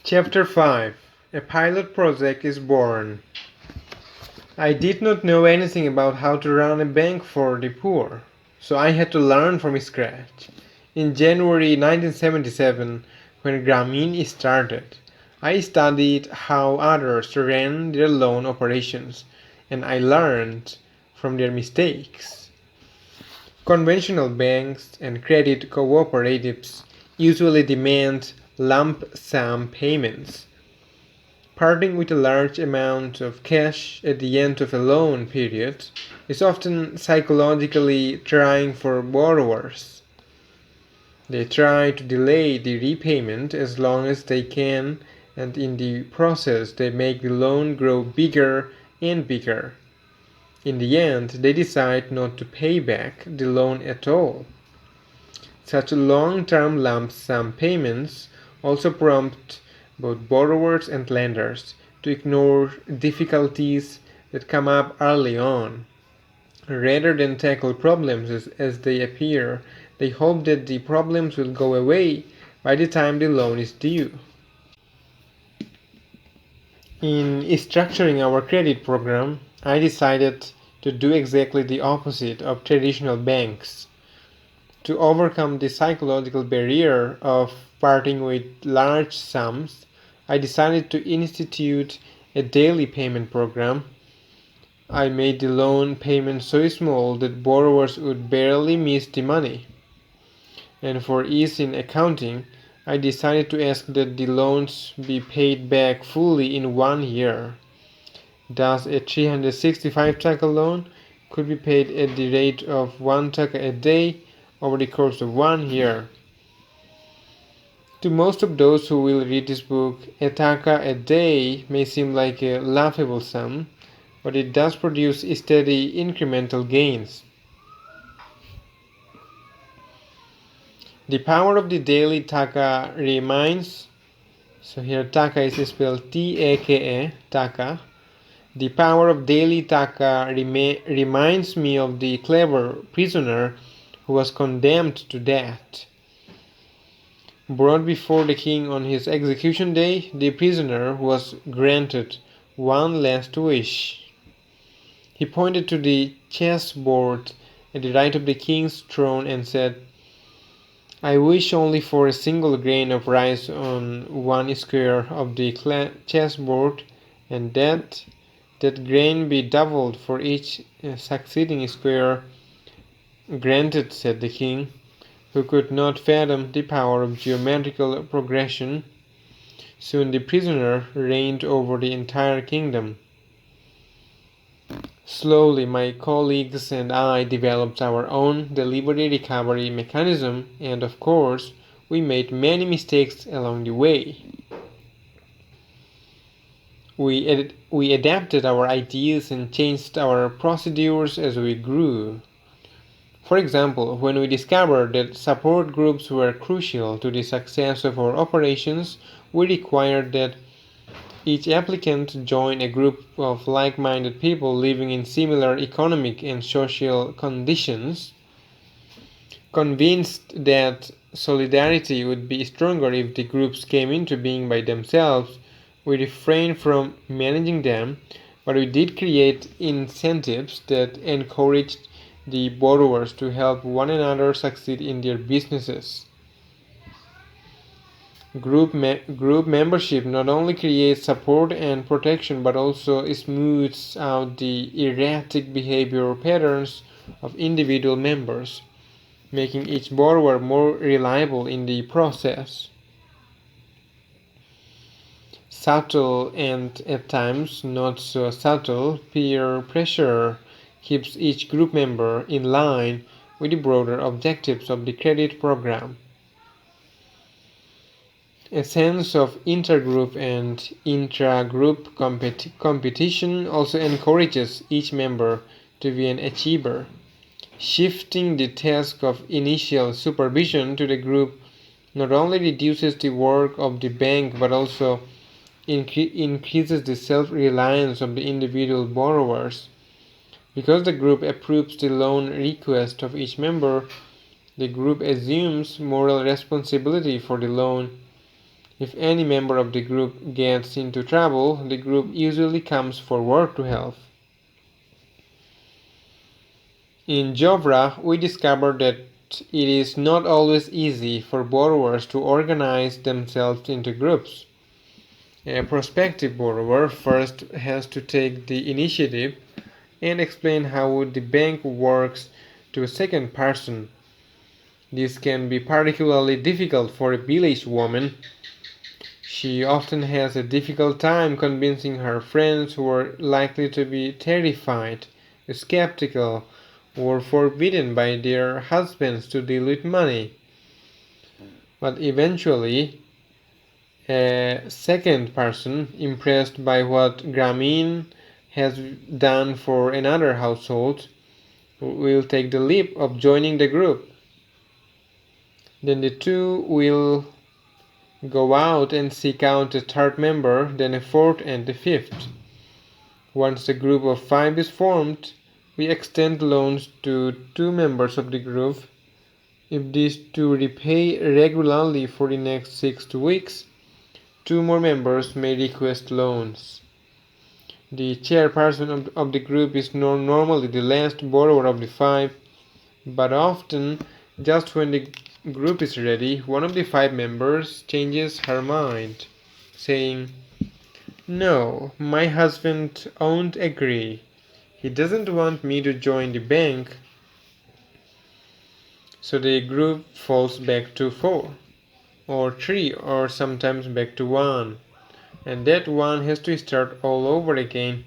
Chapter 5. A pilot project is born. I did not know anything about how to run a bank for the poor, so I had to learn from scratch. In January 1977, when Grameen started, I studied how others ran their loan operations, and I learned from their mistakes. Conventional banks and credit cooperatives usually demand lump sum payments. Parting with a large amount of cash at the end of a loan period is often psychologically trying for borrowers. They try to delay the repayment as long as they can, and in the process they make the loan grow bigger and bigger. In the end, they decide not to pay back the loan at all. Such long-term lump sum payments also prompt both borrowers and lenders to ignore difficulties that come up early on. Rather than tackle problems as they appear, they hope that the problems will go away by the time the loan is due. In structuring our credit program, I decided to do exactly the opposite of traditional banks. To overcome the psychological barrier of parting with large sums, I decided to institute a daily payment program. I made the loan payment so small that borrowers would barely miss the money. And for ease in accounting, I decided to ask that the loans be paid back fully in 1 year. Thus, a 365 taka loan could be paid at the rate of 1 taka a day over the course of 1 year. To most of those who will read this book, a taka a day may seem like a laughable sum, but it does produce steady incremental gains. The power of the daily taka reminds, so here taka is spelled T-A-K-A, taka. The power of daily taka reminds me of the clever prisoner who was condemned to death. Brought before the king on his execution day, the prisoner was granted one last wish. He pointed to the chessboard at the right of the king's throne and said, "I wish only for a single grain of rice on one square of the chessboard, and that grain be doubled for each succeeding square." "Granted," said the king, who could not fathom the power of geometrical progression. Soon the prisoner reigned over the entire kingdom. Slowly, my colleagues and I developed our own delivery recovery mechanism, and of course, we made many mistakes along the way. We adapted our ideas and changed our procedures as we grew. For example, when we discovered that support groups were crucial to the success of our operations, we required that each applicant join a group of like-minded people living in similar economic and social conditions. Convinced that solidarity would be stronger if the groups came into being by themselves, we refrained from managing them, but we did create incentives that encouraged the borrowers to help one another succeed in their businesses. Group membership not only creates support and protection but also smooths out the erratic behavior patterns of individual members, making each borrower more reliable in the process. Subtle and at times not so subtle peer pressure keeps each group member in line with the broader objectives of the credit program. A sense of intergroup and intra-group competition also encourages each member to be an achiever. Shifting the task of initial supervision to the group not only reduces the work of the bank but also increases the self-reliance of the individual borrowers. Because the group approves the loan request of each member, the group assumes moral responsibility for the loan. If any member of the group gets into trouble, the group usually comes forward to help. In Jovra, we discovered that it is not always easy for borrowers to organize themselves into groups. A prospective borrower first has to take the initiative and explain how the bank works to a second person. This can be particularly difficult for a village woman. She often has a difficult time convincing her friends who are likely to be terrified, skeptical, or forbidden by their husbands to deal with money. But eventually, a second person, impressed by what Grameen has done for another household, will take the leap of joining the group. Then the two will go out and seek out a third member, then a fourth and a fifth. Once the group of 5 is formed, we extend loans to 2 members of the group. If these 2 repay regularly for the next 6 weeks, 2 more members may request loans. The chairperson of the group is normally the last borrower of the 5, but often, just when the group is ready, one of the 5 members changes her mind, saying, "No, my husband won't agree. He doesn't want me to join the bank." So the group falls back to 4, or 3, or sometimes back to 1. And that one has to start all over again.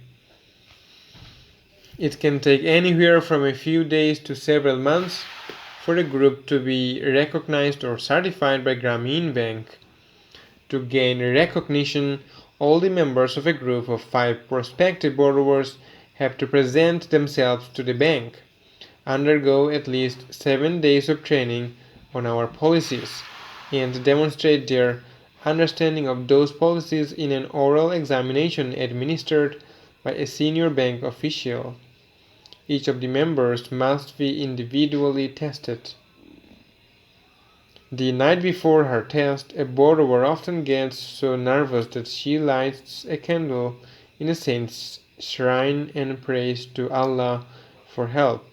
It can take anywhere from a few days to several months for a group to be recognized or certified by Grameen Bank. To gain recognition, all the members of a group of 5 prospective borrowers have to present themselves to the bank, undergo at least 7 days of training on our policies, and demonstrate their understanding of those policies in an oral examination administered by a senior bank official. Each of the members must be individually tested. The night before her test, a borrower often gets so nervous that she lights a candle in a saint's shrine and prays to Allah for help.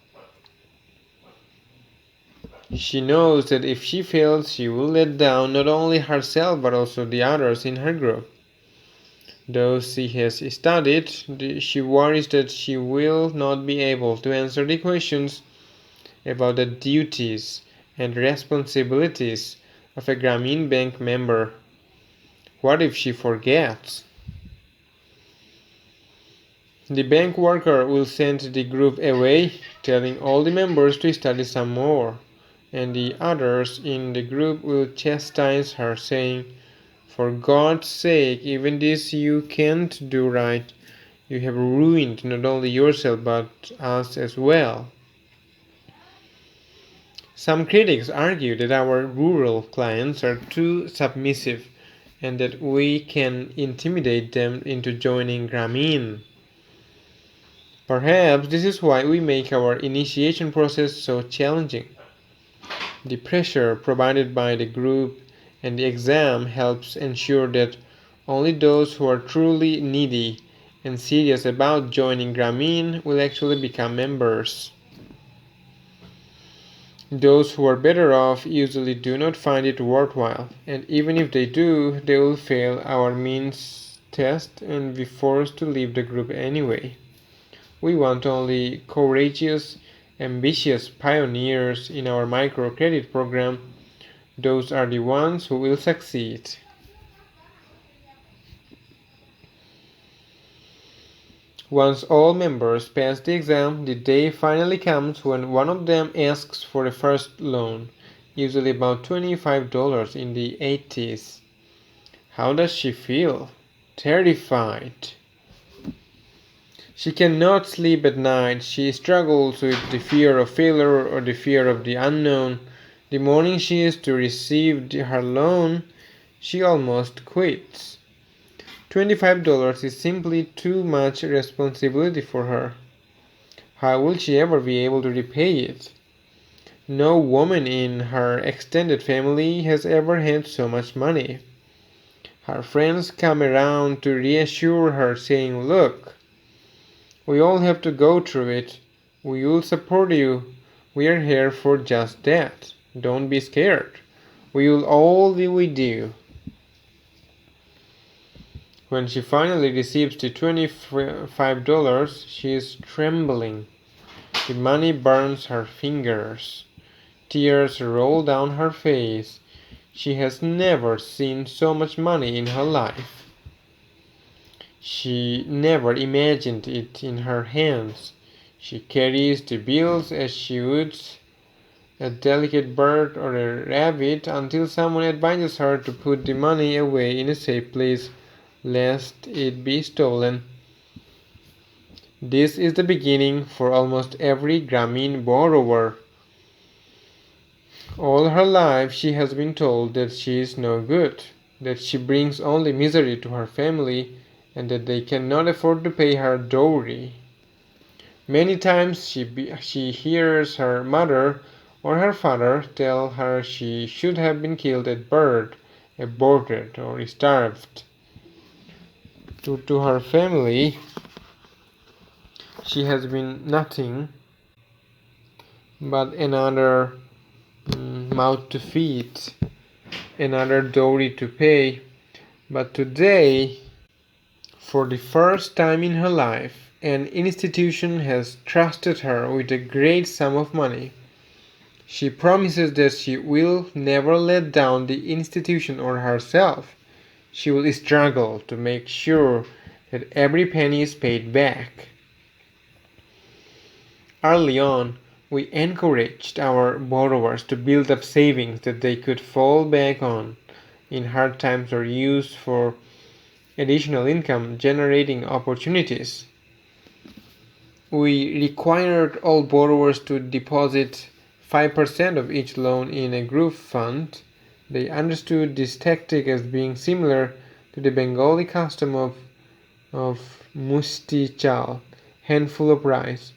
She knows that if she fails, she will let down not only herself but also the others in her group. Though she has studied, she worries that she will not be able to answer the questions about the duties and responsibilities of a Grameen Bank member. What if she forgets? The bank worker will send the group away, telling all the members to study some more, and the others in the group will chastise her, saying, "For God's sake, even this you can't do right. You have ruined not only yourself but us as well." Some critics argue that our rural clients are too submissive and that we can intimidate them into joining Grameen. Perhaps this is why we make our initiation process so challenging. The pressure provided by the group and the exam helps ensure that only those who are truly needy and serious about joining Grameen will actually become members. Those who are better off usually do not find it worthwhile, and even if they do, they will fail our means test and be forced to leave the group anyway. We want only courageous, ambitious pioneers in our microcredit program. Those are the ones who will succeed. Once all members pass the exam, the day finally comes when one of them asks for a first loan, usually about $25 in the 80s. How does she feel? Terrified. She cannot sleep at night. She struggles with the fear of failure or the fear of the unknown. The morning she is to receive her loan, she almost quits. $25 is simply too much responsibility for her. How will she ever be able to repay it? No woman in her extended family has ever had so much money. Her friends come around to reassure her, saying, "Look, we all have to go through it. We will support you. We are here for just that. Don't be scared. We will all be with you." When she finally receives the $25, she is trembling. The money burns her fingers. Tears roll down her face. She has never seen so much money in her life. She never imagined it in her hands. She carries the bills as she would a delicate bird or a rabbit until someone advises her to put the money away in a safe place lest it be stolen. This is the beginning for almost every Grameen borrower. All her life she has been told that she is no good, that she brings only misery to her family, and that they cannot afford to pay her dowry. Many times she hears her mother or her father tell her she should have been killed at birth, aborted, or starved. To her family, she has been nothing but another mouth to feed, another dowry to pay. But today, for the first time in her life, an institution has trusted her with a great sum of money. She promises that she will never let down the institution or herself. She will struggle to make sure that every penny is paid back. Early on, we encouraged our borrowers to build up savings that they could fall back on in hard times or use for additional income generating opportunities. We required all borrowers to deposit 5% of each loan in a group fund. They understood this tactic as being similar to the Bengali custom of musti chal, handful of rice,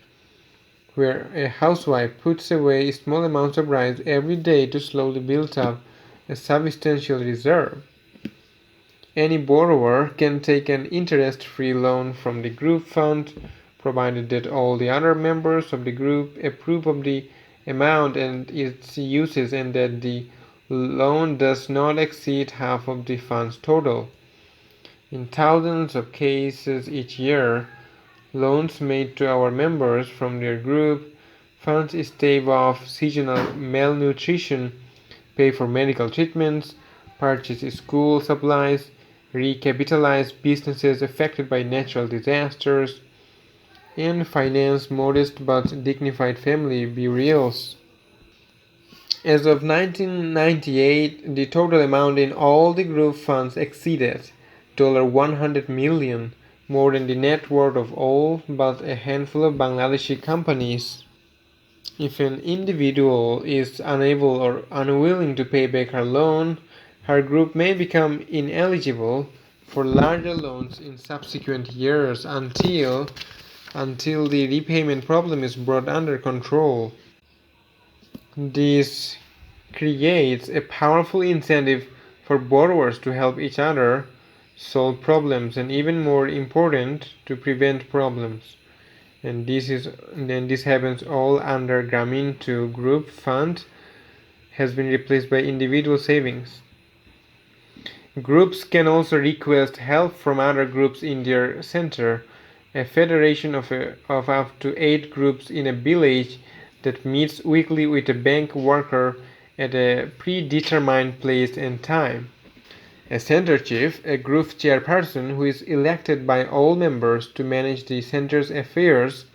where a housewife puts away small amounts of rice every day to slowly build up a substantial reserve. Any borrower can take an interest-free loan from the group fund, provided that all the other members of the group approve of the amount and its uses and that the loan does not exceed half of the fund's total. In thousands of cases each year, loans made to our members from their group funds stave off seasonal malnutrition, pay for medical treatments, purchase school supplies, recapitalize businesses affected by natural disasters, and finance modest but dignified family burials. As of 1998, the total amount in all the group funds exceeded $100 million, more than the net worth of all but a handful of Bangladeshi companies. If an individual is unable or unwilling to pay back her loan, her group may become ineligible for larger loans in subsequent years until the repayment problem is brought under control. This creates a powerful incentive for borrowers to help each other solve problems and, even more important, to prevent problems. And this happens all under Grameen 2 group fund has been replaced by individual savings. Groups can also request help from other groups in their center, a federation of up to 8 groups in a village that meets weekly with a bank worker at a predetermined place and time. A center chief, a group chairperson who is elected by all members to manage the center's affairs,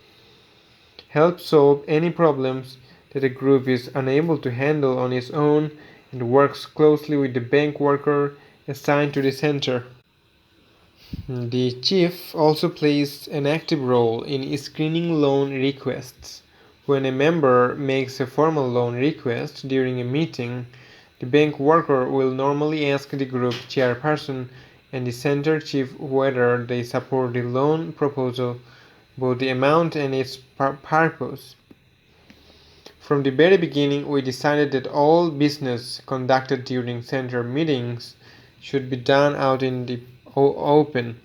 helps solve any problems that a group is unable to handle on its own and works closely with the bank worker assigned to the center. The chief also plays an active role in screening loan requests. When a member makes a formal loan request during a meeting, the bank worker will normally ask the group chairperson and the center chief whether they support the loan proposal, both the amount and its purpose. From the very beginning, we decided that all business conducted during center meetings should be done out in the open.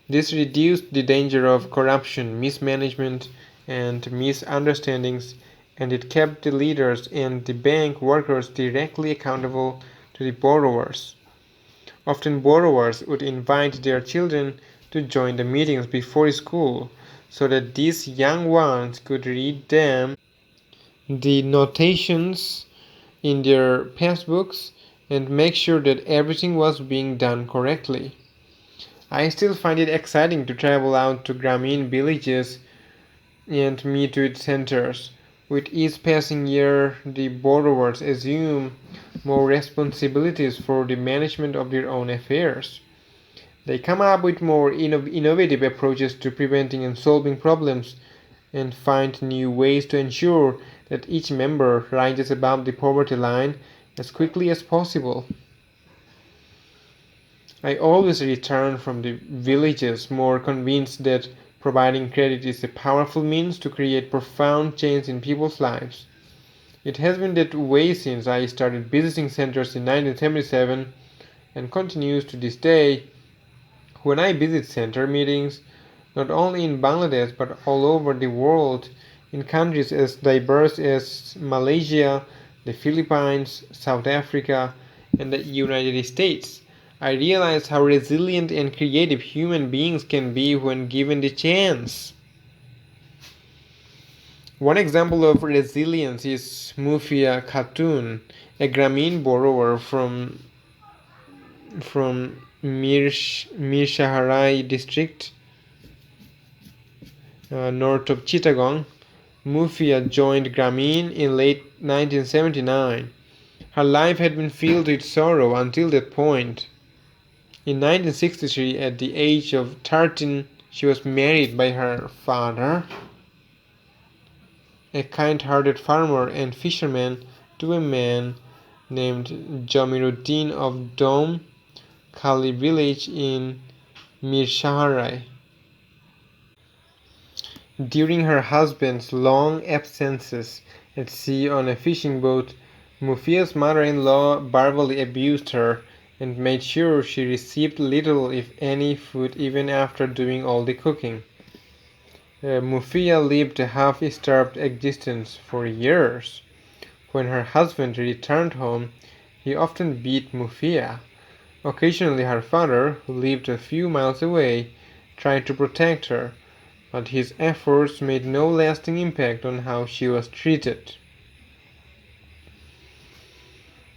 This reduced the danger of corruption, mismanagement, and misunderstandings, and it kept the leaders and the bank workers directly accountable to the borrowers. Often borrowers would invite their children to join the meetings before school so that these young ones could read them the notations in their passbooks and make sure that everything was being done correctly. I still find it exciting to travel out to Grameen villages and meet with centers. With each passing year, the borrowers assume more responsibilities for the management of their own affairs. They come up with more innovative approaches to preventing and solving problems and find new ways to ensure that each member rises above the poverty line as quickly as possible. I always return from the villages more convinced that providing credit is a powerful means to create profound change in people's lives. It has been that way since I started visiting centers in 1977 and continues to this day. When I visit center meetings, not only in Bangladesh but all over the world, in countries as diverse as Malaysia, the Philippines, South Africa, and the United States, I realize how resilient and creative human beings can be when given the chance. One example of resilience is Mufia Khatun, a Grameen borrower from Mirshaharai district, north of Chittagong. Mufia joined Grameen in late 1979. Her life had been filled with sorrow until that point. In 1963, at the age of 13, she was married by her father, a kind-hearted farmer and fisherman, to a man named Jamiruddin of Dom Kali village in Mirshaharai. During her husband's long absences at sea on a fishing boat, Mufia's mother-in-law verbally abused her and made sure she received little if any food even after doing all the cooking. Mufia lived a half-starved existence for years. When her husband returned home, he often beat Mufia. Occasionally her father, who lived a few miles away, tried to protect her, but his efforts made no lasting impact on how she was treated.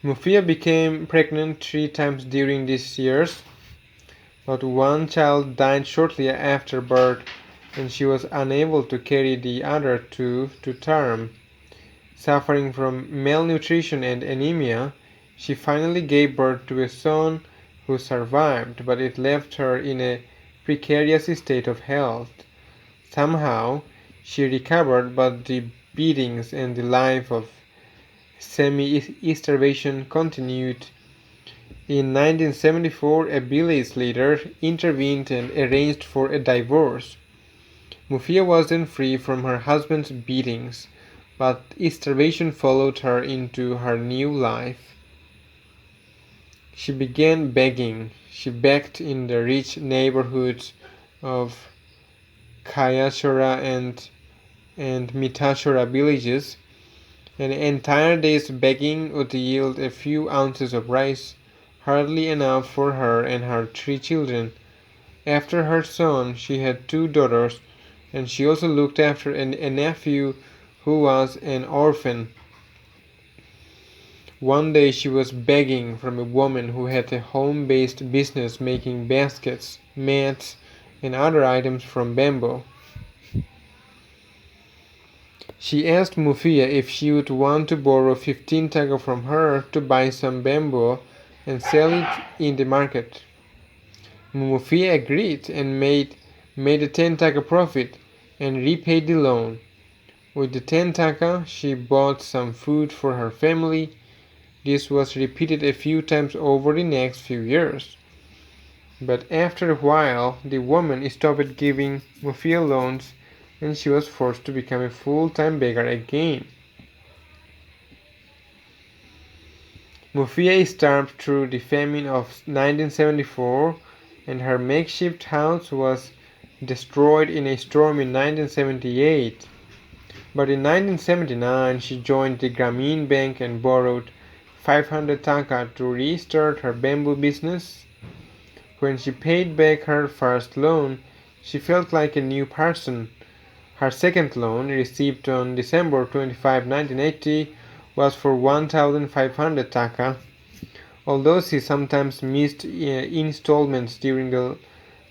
Mufia became pregnant 3 times during these years, but one child died shortly after birth and she was unable to carry the other two to term. Suffering from malnutrition and anemia, she finally gave birth to a son who survived, but it left her in a precarious state of health. Somehow, she recovered, but the beatings and the life of semi-starvation continued. In 1974, a village leader intervened and arranged for a divorce. Mufia was then free from her husband's beatings, but starvation followed her into her new life. She began begging. She begged in the rich neighborhoods of Kayachora and Mitachora villages. An entire day's begging would yield a few ounces of rice, hardly enough for her and her 3 children. After her son, she had 2 daughters, and she also looked after a nephew who was an orphan. One day she was begging from a woman who had a home-based business making baskets, mats, and other items from bamboo. She asked Mufia if she would want to borrow 15 taka from her to buy some bamboo and sell it in the market. Mufia agreed and made a 10 taka profit and repaid the loan. With the 10 taka, she bought some food for her family. This was repeated a few times over the next few years. But after a while, the woman stopped giving Mufia loans and she was forced to become a full-time beggar again. Mufia starved through the famine of 1974, and her makeshift house was destroyed in a storm in 1978. But in 1979 she joined the Grameen Bank and borrowed 500 taka to restart her bamboo business. When she paid back her first loan, she felt like a new person. Her second loan, received on December 25, 1980, was for 1,500 taka. Although she sometimes missed installments during the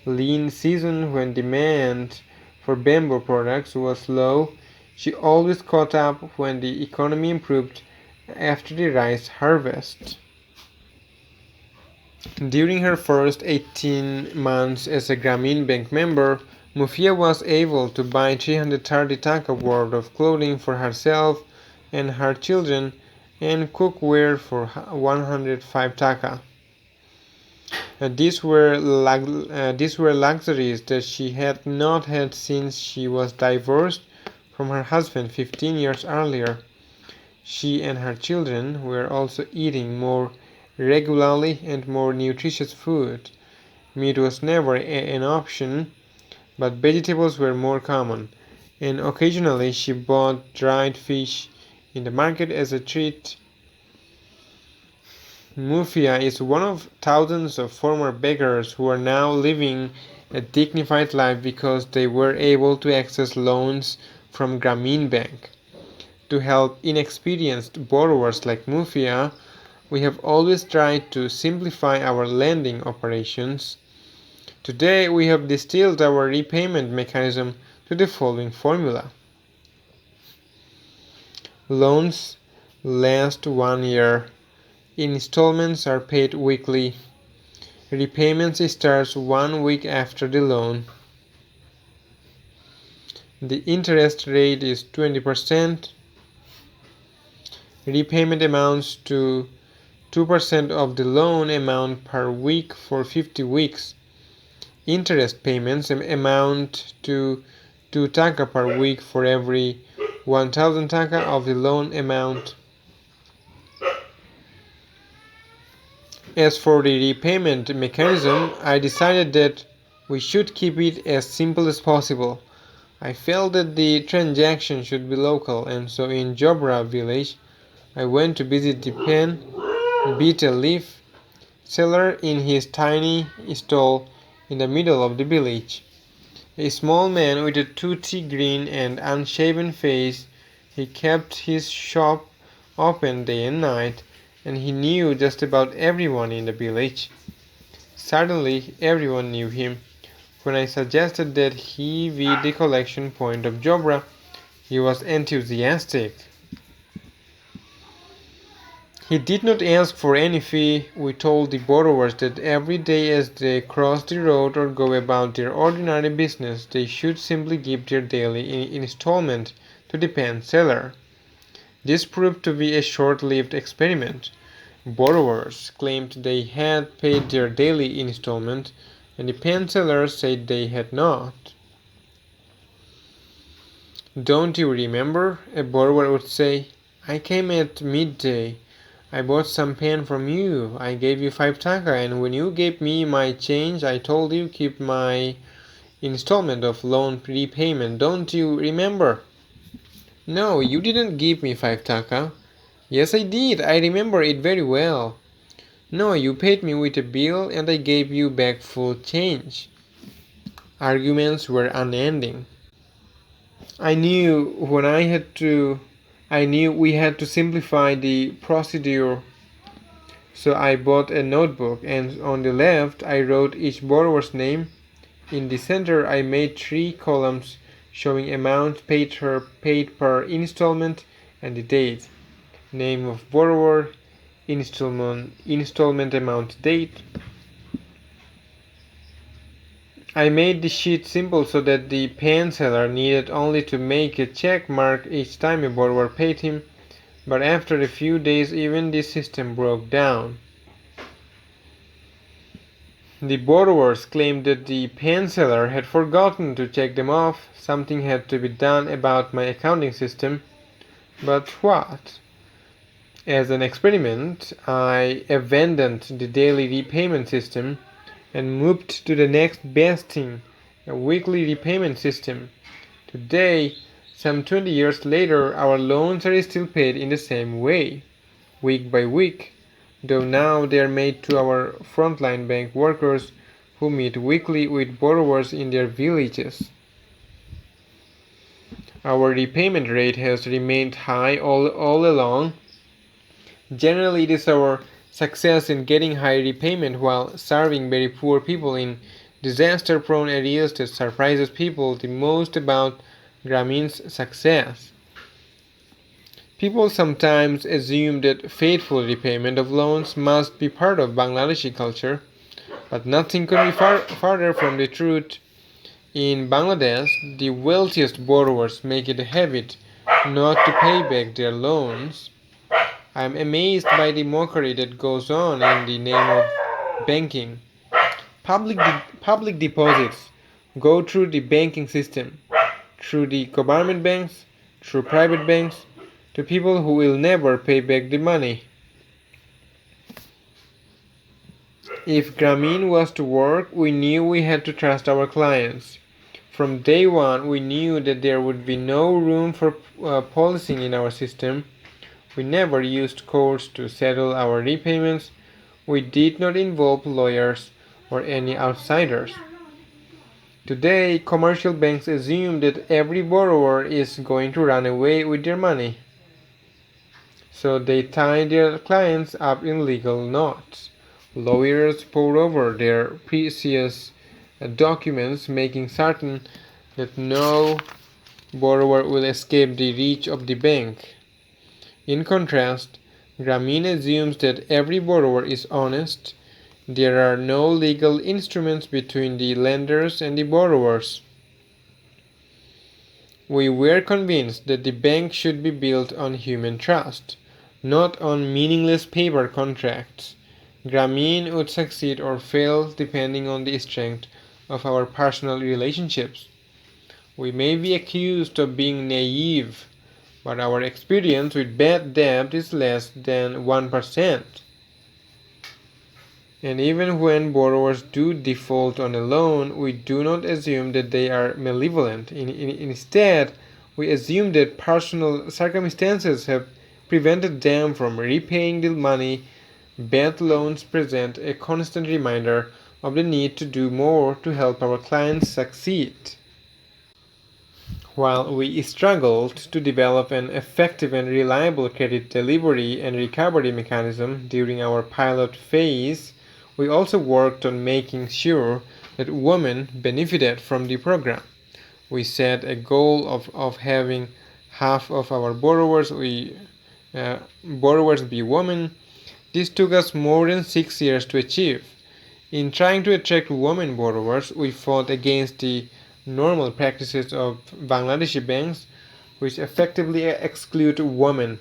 lean season when demand for bamboo products was low, she always caught up when the economy improved after the rice harvest. During her first 18 months as a Grameen Bank member, Mufia was able to buy 330 taka worth of clothing for herself and her children and cookware for 105 taka. These were luxuries that she had not had since she was divorced from her husband 15 years earlier. She and her children were also eating more regularly and more nutritious food. Meat was never an option, but vegetables were more common, and occasionally she bought dried fish in the market as a treat. Mufia is one of thousands of former beggars who are now living a dignified life because they were able to access loans from Grameen Bank. To help inexperienced borrowers like Mufia, we have always tried to simplify our lending operations. Today, we have distilled our repayment mechanism to the following formula. Loans last 1 year. Installments are paid weekly. Repayments starts 1 week after the loan. The interest rate is 20%. Repayment amounts to 2% of the loan amount per week for 50 weeks. Interest payments amount to 2 taka per week for every 1,000 taka of the loan amount. As for the repayment mechanism, I decided that we should keep it as simple as possible. I felt that the transaction should be local, and so in Jobra village, I went to visit the pen, betel leaf seller in his tiny stall in the middle of the village. A small man with a toothy grin and unshaven face, he kept his shop open day and night, and he knew just about everyone in the village. Suddenly, everyone knew him. When I suggested that he be the collection point of Jobra, he was enthusiastic. He did not ask for any fee. We told the borrowers that every day as they cross the road or go about their ordinary business, they should simply give their daily installment to the pen seller. This proved to be a short-lived experiment. Borrowers claimed they had paid their daily installment, and the pen sellers said they had not. "Don't you remember?" a borrower would say. "I came at midday. I bought some pen from you. I gave you 5 taka, and when you gave me my change, I told you keep my installment of loan repayment. Don't you remember?" "No, you didn't give me 5 taka." "Yes, I did. I remember it very well." "No, you paid me with a bill, and I gave you back full change." Arguments were unending. I knew when I had to I knew we had to simplify the procedure, so I bought a notebook, and on the left I wrote each borrower's name. In the center I made 3 columns showing amount paid per installment and the date. Name of borrower, installment amount, date. I made the sheet simple so that the pen seller needed only to make a check mark each time a borrower paid him, but after a few days even this system broke down. The borrowers claimed that the pen seller had forgotten to check them off. Something had to be done about my accounting system. But what? As an experiment, I abandoned the daily repayment system and moved to the next best thing, a weekly repayment system. Today, some 20 years later, our loans are still paid in the same way, week by week, though now they are made to our frontline bank workers who meet weekly with borrowers in their villages. Our repayment rate has remained high all along. Generally, it is our success in getting high repayment while serving very poor people in disaster prone areas that surprises people the most about Grameen's success. People sometimes assume that faithful repayment of loans must be part of Bangladeshi culture, but nothing could be farther from the truth. In Bangladesh, the wealthiest borrowers make it a habit not to pay back their loans. I am amazed by the mockery that goes on in the name of banking. Public deposits go through the banking system, through the government banks, through private banks, to people who will never pay back the money. If Grameen was to work, we knew we had to trust our clients. From day one, we knew that there would be no room for policing in our system. We never used courts to settle our repayments. We did not involve lawyers or any outsiders. Today, commercial banks assume that every borrower is going to run away with their money. So they tie their clients up in legal knots. Lawyers pore over their precious documents, making certain that no borrower will escape the reach of the bank. In contrast, Grameen assumes that every borrower is honest. There are no legal instruments between the lenders and the borrowers. We were convinced that the bank should be built on human trust, not on meaningless paper contracts. Grameen would succeed or fail depending on the strength of our personal relationships. We may be accused of being naive, but our experience with bad debt is less than 1%. And even when borrowers do default on a loan, we do not assume that they are malevolent. Instead, we assume that personal circumstances have prevented them from repaying the money. Bad loans present a constant reminder of the need to do more to help our clients succeed. While we struggled to develop an effective and reliable credit delivery and recovery mechanism during our pilot phase, we also worked on making sure that women benefited from the program. We set a goal of having half of our borrowers be women. This took us more than 6 years to achieve. In trying to attract women borrowers, we fought against the normal practices of Bangladeshi banks, which effectively exclude women.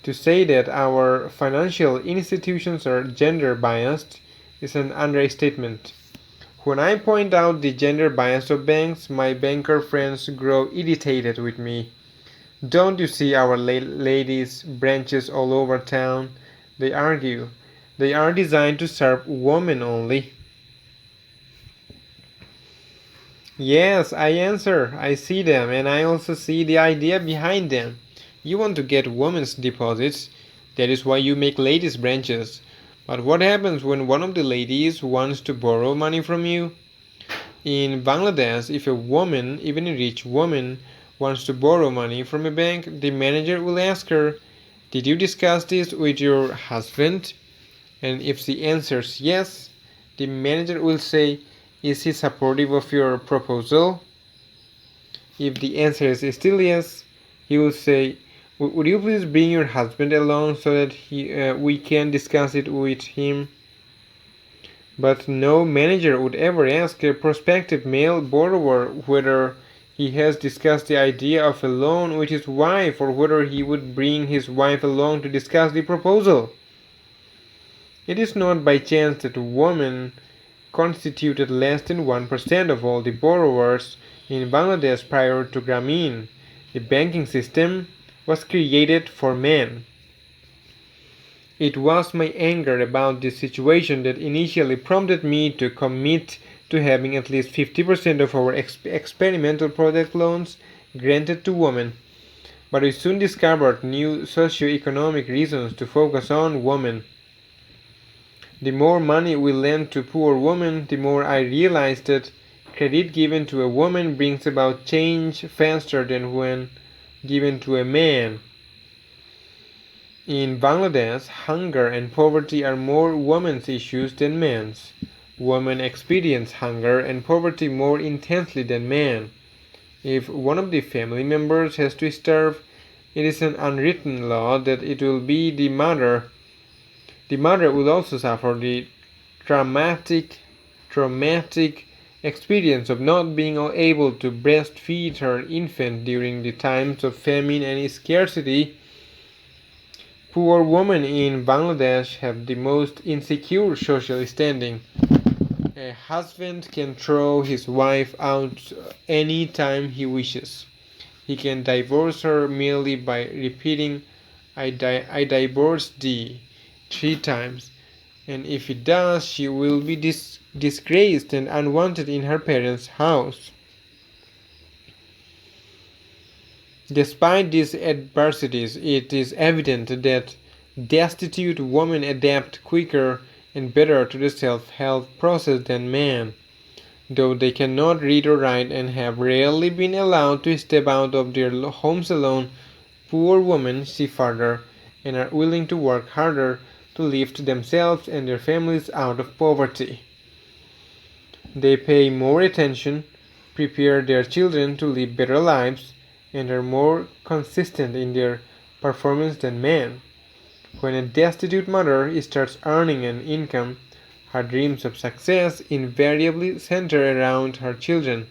To say that our financial institutions are gender biased is an understatement. When I point out the gender bias of banks, my banker friends grow irritated with me. Don't you see our ladies' branches all over town? They argue. They are designed to serve women only. Yes, I answer. I see them, and I also see the idea behind them. You want to get women's deposits. That is why you make ladies' branches. But what happens when one of the ladies wants to borrow money from you? In Bangladesh, if a woman, even a rich woman, wants to borrow money from a bank, the manager will ask her, "Did you discuss this with your husband?" And if she answers yes, the manager will say, "Is he supportive of your proposal?" If the answer is still yes, he will say, "Would you please bring your husband along so that we can discuss it with him?" But no manager would ever ask a prospective male borrower whether he has discussed the idea of a loan with his wife or whether he would bring his wife along to discuss the proposal. It is not by chance that women constituted less than 1% of all the borrowers in Bangladesh prior to Grameen. The banking system was created for men. It was my anger about this situation that initially prompted me to commit to having at least 50% of our experimental project loans granted to women. But we soon discovered new socio-economic reasons to focus on women. The more money we lend to poor women, the more I realized that credit given to a woman brings about change faster than when given to a man. In Bangladesh, hunger and poverty are more women's issues than men's. Women experience hunger and poverty more intensely than men. If one of the family members has to starve, it is an unwritten law that it will be the mother. The mother will also suffer the traumatic experience of not being able to breastfeed her infant during the times of famine and scarcity. Poor women in Bangladesh have the most insecure social standing. A husband can throw his wife out any time he wishes. He can divorce her merely by repeating, I divorced thee 3 times, and if he does, she will be disgraced and unwanted in her parents' house. Despite these adversities, it is evident that destitute women adapt quicker and better to the self-help process than men. Though they cannot read or write and have rarely been allowed to step out of their homes alone, poor women see farther and are willing to work harder to lift themselves and their families out of poverty. They pay more attention, prepare their children to live better lives, and are more consistent in their performance than men. When a destitute mother starts earning an income, her dreams of success invariably center around her children.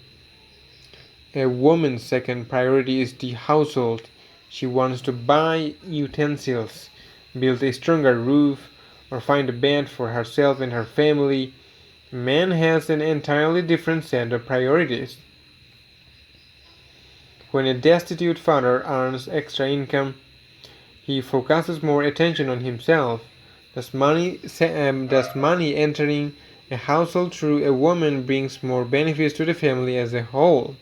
A woman's second priority is the household. She wants to buy utensils, build a stronger roof, or find a bed for herself and her family. Man has an entirely different set of priorities. When a destitute father earns extra income, he focuses more attention on himself. Thus money entering a household through a woman brings more benefits to the family as a whole.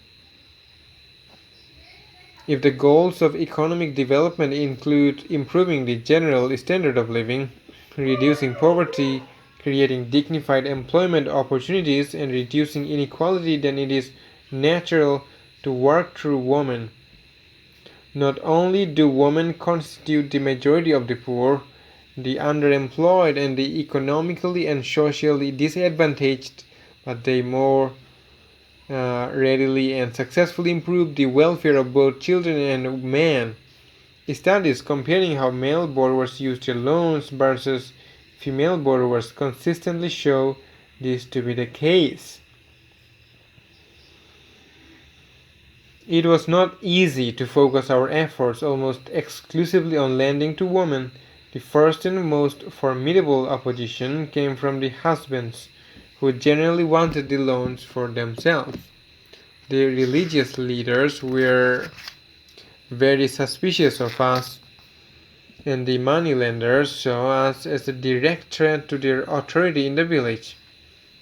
If the goals of economic development include improving the general standard of living, reducing poverty, creating dignified employment opportunities, and reducing inequality, then it is natural to work through women. Not only do women constitute the majority of the poor, the underemployed, and the economically and socially disadvantaged, but they more readily and successfully improve the welfare of both children and men. Studies comparing how male borrowers use their loans versus female borrowers consistently show this to be the case. It was not easy to focus our efforts almost exclusively on lending to women. The first and most formidable opposition came from the husbands, who generally wanted the loans for themselves. The religious leaders were very suspicious of us, and the moneylenders saw us as a direct threat to their authority in the village.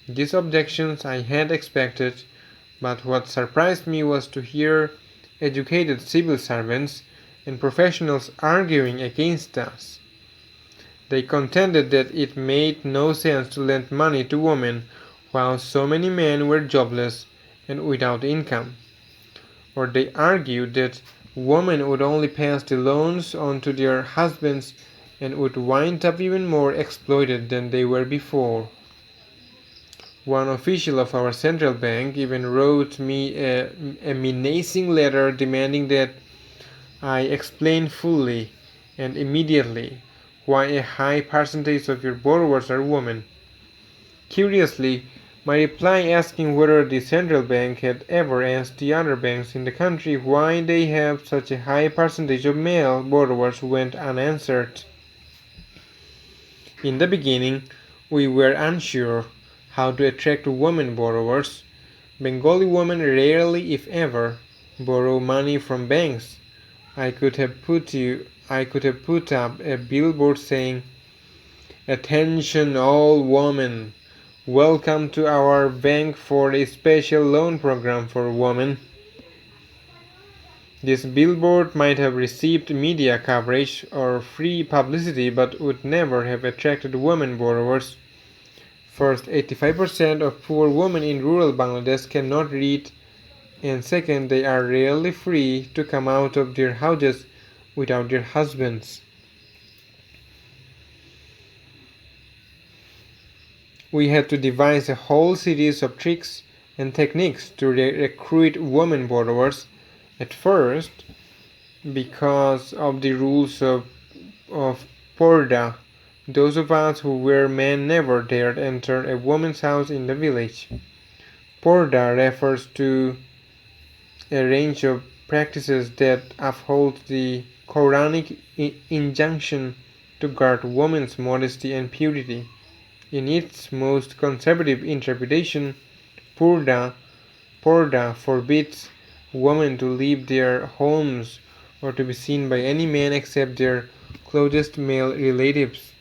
These objections I had expected, but what surprised me was to hear educated civil servants and professionals arguing against us. They contended that it made no sense to lend money to women while so many men were jobless and without income. Or they argued that women would only pass the loans on to their husbands and would wind up even more exploited than they were before. One official of our central bank even wrote me a menacing letter demanding that I explain fully and immediately why a high percentage of your borrowers are women. Curiously, my reply asking whether the central bank had ever asked the other banks in the country why they have such a high percentage of male borrowers went unanswered. In the beginning, we were unsure how to attract women borrowers. Bengali women rarely, if ever, borrow money from banks. I could have put up a billboard saying, Attention all women. Welcome to our bank for a special loan program for women. This billboard might have received media coverage or free publicity but would never have attracted women borrowers. First, 85% of poor women in rural Bangladesh cannot read, and second, they are rarely free to come out of their houses without their husbands. We had to devise a whole series of tricks and techniques to recruit women borrowers. At first, because of the rules of Porda, those of us who were men never dared enter a woman's house in the village. Porda refers to a range of practices that uphold the Quranic injunction to guard woman's modesty and purity. In its most conservative interpretation, Porda forbids women to leave their homes or to be seen by any man except their closest male relatives.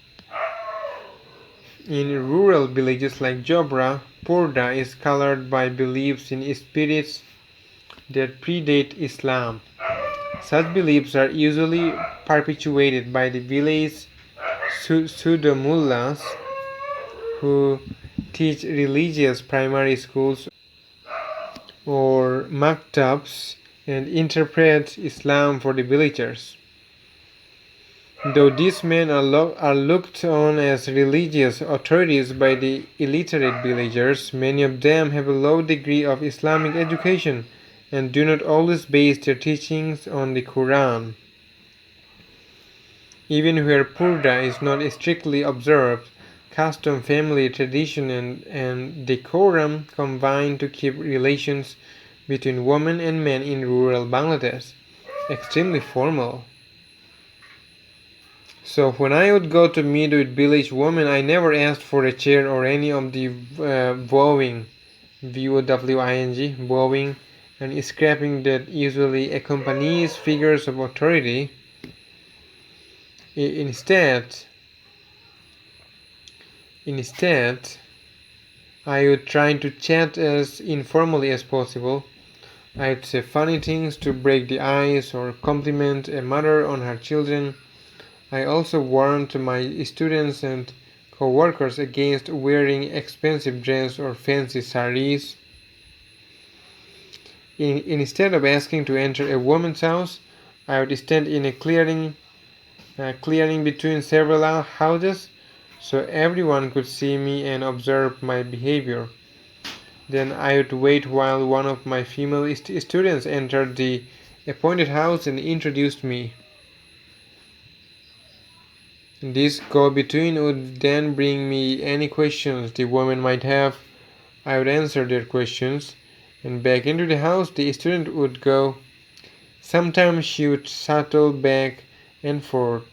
In rural villages like Jobra, Porda is colored by beliefs in spirits that predate Islam. Such beliefs are usually perpetuated by the village pseudo-mullahs who teach religious primary schools or maktabs and interpret Islam for the villagers. Though these men are looked on as religious authorities by the illiterate villagers, many of them have a low degree of Islamic education and do not always base their teachings on the Quran. Even where Purda is not strictly observed, custom, family, tradition, and decorum combine to keep relations between women and men in rural Bangladesh extremely formal. So when I would go to meet with village women, I never asked for a chair or any of the bowing, V-O-W-I-N-G, bowing, and scrapping that usually accompanies figures of authority. Instead, I would try to chat as informally as possible. I'd say funny things to break the ice or compliment a mother on her children. I also warned my students and co-workers against wearing expensive dress or fancy saris. Instead of asking to enter a woman's house, I would stand in a clearing between several houses so everyone could see me and observe my behavior. Then I would wait while one of my female students entered the appointed house and introduced me. This go-between would then bring me any questions the woman might have. I would answer their questions, and back into the house the student would go. Sometimes she would shuttle back and forth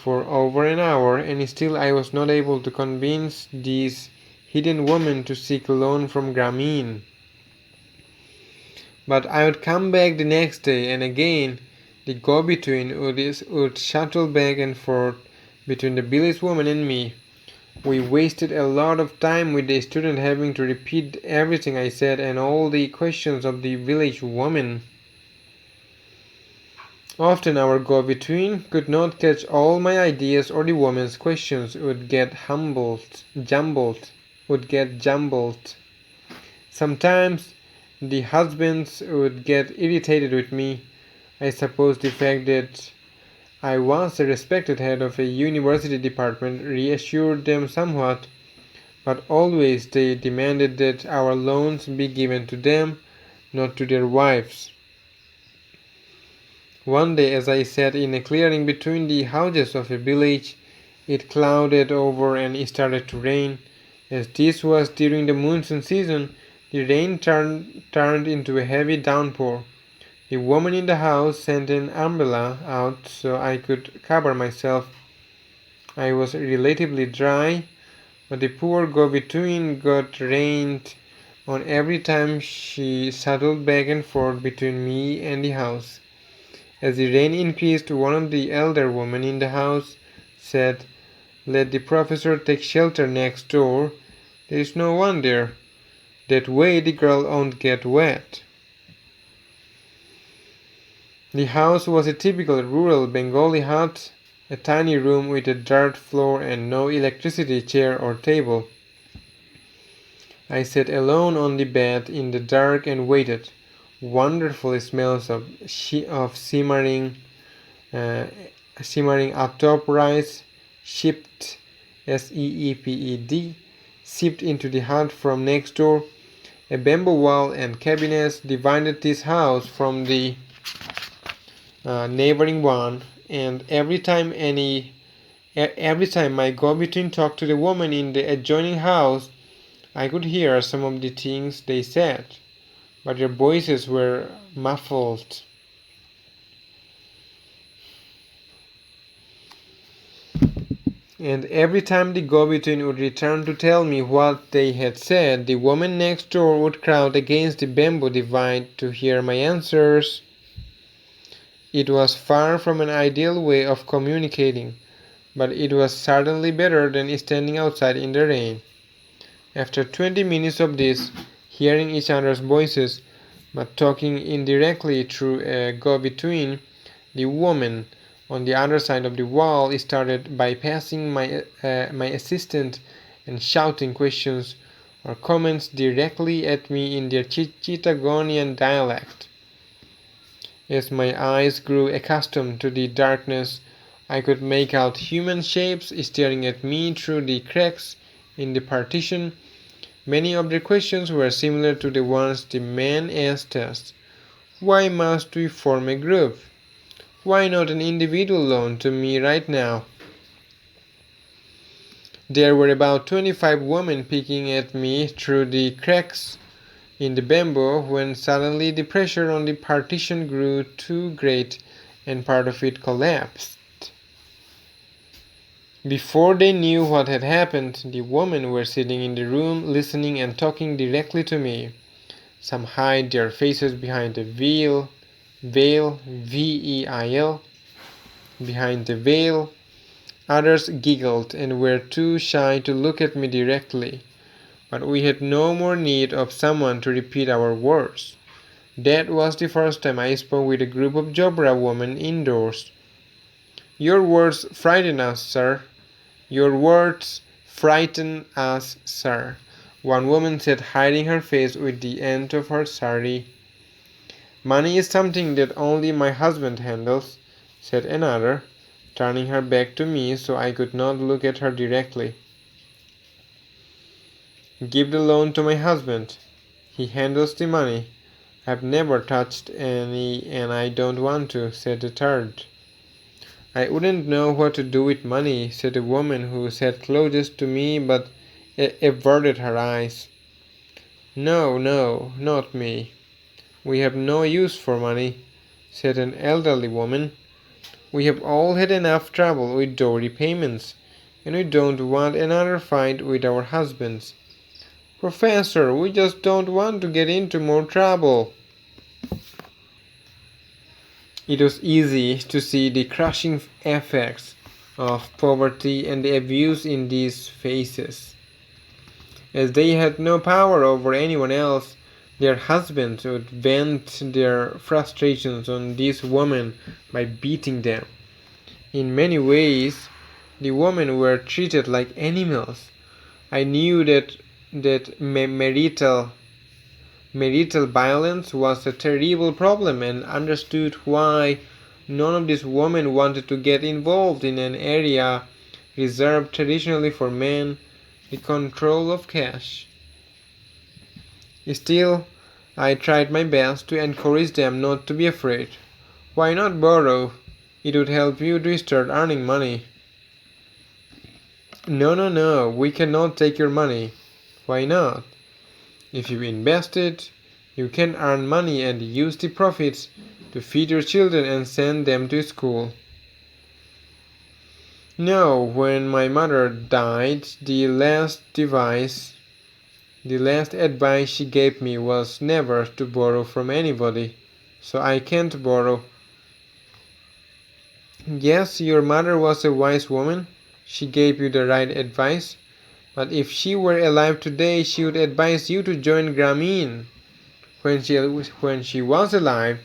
for over an hour, and still I was not able to convince these hidden women to seek a loan from Grameen. But I would come back the next day, and again the go-between would shuttle back and forth between the village woman and me. We wasted a lot of time with the student having to repeat everything I said and all the questions of the village woman. Often our go-between could not catch all my ideas or the woman's questions would get jumbled. Sometimes the husbands would get irritated with me. I suppose the fact that I was a respected head of a university department reassured them somewhat, but always they demanded that our loans be given to them, not to their wives. One day, as I sat in a clearing between the houses of a village, it clouded over and it started to rain. As this was during the monsoon season, the rain turned into a heavy downpour. The woman in the house sent an umbrella out so I could cover myself. I was relatively dry, but the poor go-between got rained on every time she shuttled back and forth between me and the house. As the rain increased, one of the elder women in the house said, Let the professor take shelter next door. There is no one there. That way the girl won't get wet. The house was a typical rural Bengali hut, a tiny room with a dirt floor and no electricity, chair or table. I sat alone on the bed in the dark and waited. Wonderful smells of simmering atop rice, shipped SEEPED, sipped into the hut from next door. A bamboo wall and cabinets divided this house from the neighboring one, and every time my go-between talked to the woman in the adjoining house, I could hear some of the things they said, but their voices were muffled. And every time the go-between would return to tell me what they had said, the woman next door would crowd against the bamboo divide to hear my answers. It was far from an ideal way of communicating, but it was certainly better than standing outside in the rain. After 20 minutes of this, hearing each other's voices, but talking indirectly through a go-between, the woman on the other side of the wall started bypassing my assistant and shouting questions or comments directly at me in their Chittagonian dialect. As my eyes grew accustomed to the darkness, I could make out human shapes staring at me through the cracks in the partition. Many of their questions were similar to the ones the man asked us. Why must we form a group? Why not an individual loan to me right now? There were about 25 women peeking at me through the cracks in the bamboo when suddenly the pressure on the partition grew too great and part of it collapsed. Before they knew what had happened, the women were sitting in the room listening and talking directly to me. Some hid their faces behind a veil, V-E-I-L, behind the veil. Others giggled and were too shy to look at me directly. But we had no more need of someone to repeat our words. That was the first time I spoke with a group of Jobra women indoors. Your words frighten us, sir. Your words frighten us, sir, one woman said, hiding her face with the end of her sari. Money is something that only my husband handles, said another, turning her back to me so I could not look at her directly. Give the loan to my husband. He handles the money. I've never touched any and I don't want to, said the third. I wouldn't know what to do with money, said the woman who sat closest to me but averted her eyes. No, not me. We have no use for money, said an elderly woman. We have all had enough trouble with dowry payments, and we don't want another fight with our husbands. Professor, we just don't want to get into more trouble. It was easy to see the crushing effects of poverty and the abuse in these faces. As they had no power over anyone else, their husbands would vent their frustrations on these women by beating them. In many ways, the women were treated like animals. I knew that marital violence was a terrible problem and understood why none of these women wanted to get involved in an area reserved traditionally for men, the control of cash. Still, I tried my best to encourage them not to be afraid. Why not borrow? It would help you to start earning money. No, we cannot take your money. Why not? If you invest it, you can earn money and use the profits to feed your children and send them to school. No, when my mother died, the last advice she gave me was never to borrow from anybody, so I can't borrow. Yes, your mother was a wise woman. she gave you the right advice. But if she were alive today, she would advise you to join Grameen. When she was alive,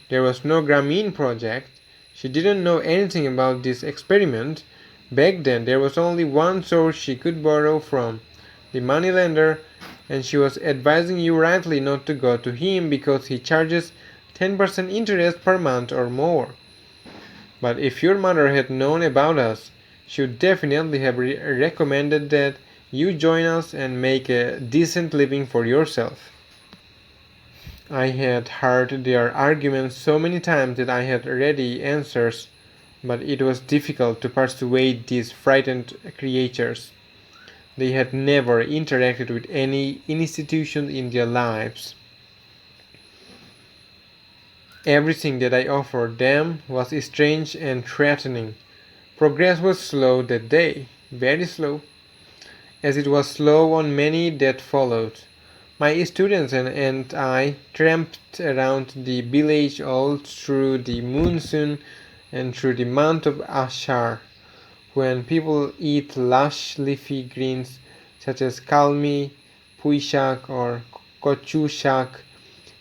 there was no Grameen project. She didn't know anything about this experiment. Back then, there was only one source she could borrow from, the moneylender, and she was advising you rightly not to go to him because he charges 10% interest per month or more. But if your mother had known about us, she would definitely have recommended that you join us and make a decent living for yourself. I had heard their arguments so many times that I had ready answers, but it was difficult to persuade these frightened creatures. They had never interacted with any institution in their lives. Everything that I offered them was strange and threatening. Progress was slow that day, very slow, as it was slow on many that followed. My students and I tramped around the village all through the monsoon and through the month of Ashar, when people eat lush leafy greens such as kalmi, puishak, or kochushak,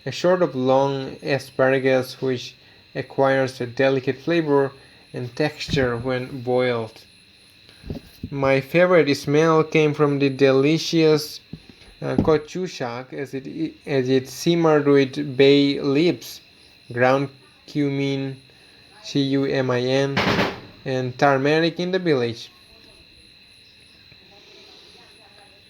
a sort of long asparagus which acquires a delicate flavor and texture when boiled. My favorite smell came from the delicious kochushak as it simmered with bay leaves, ground cumin, and turmeric in the village.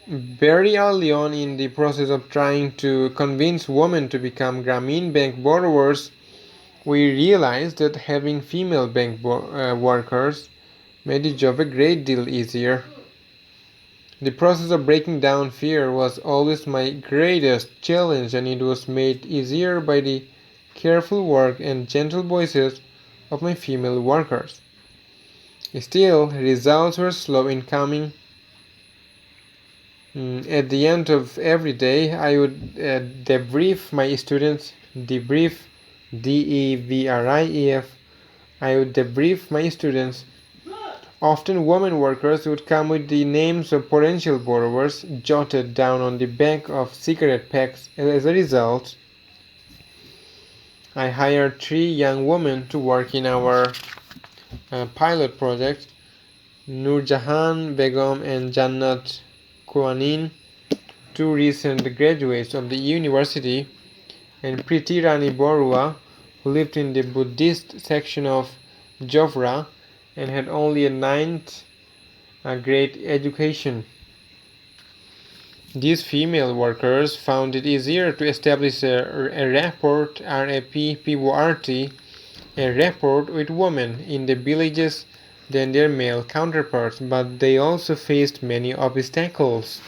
Very early on in the process of trying to convince women to become Grameen Bank borrowers, we realized that having female bank workers made the job a great deal easier. The process of breaking down fear was always my greatest challenge, and it was made easier by the careful work and gentle voices of my female workers. Still, results were slow in coming. At the end of every day, I would debrief my students, debrief, DEVRIEF. I would debrief my students. Often women workers would come with the names of potential borrowers jotted down on the back of cigarette packs. As a result, I hired 3 young women to work in our pilot project, Nurjahan Begum and Jannat Kuanin, 2 recent graduates of the university, and Priti Rani Borua, who lived in the Buddhist section of Jofra and had only a ninth grade education. These female workers found it easier to establish a rapport, RAPPORT, a rapport with women in the villages than their male counterparts, but they also faced many obstacles.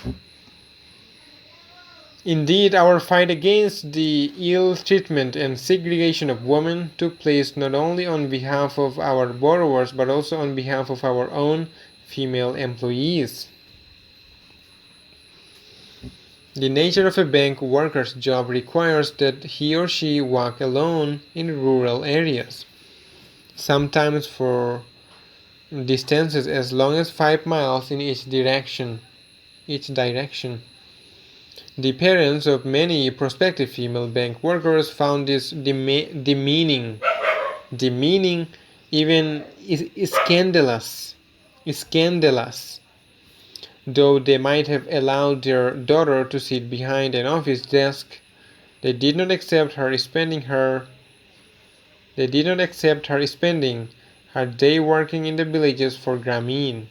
Indeed, our fight against the ill treatment and segregation of women took place not only on behalf of our borrowers but also on behalf of our own female employees. The nature of a bank worker's job requires that he or she walk alone in rural areas, sometimes for distances as long as 5 miles in each direction. The parents of many prospective female bank workers found this demeaning, even scandalous. Though they might have allowed their daughter to sit behind an office desk, they did not accept her spending her day working in the villages for Grameen.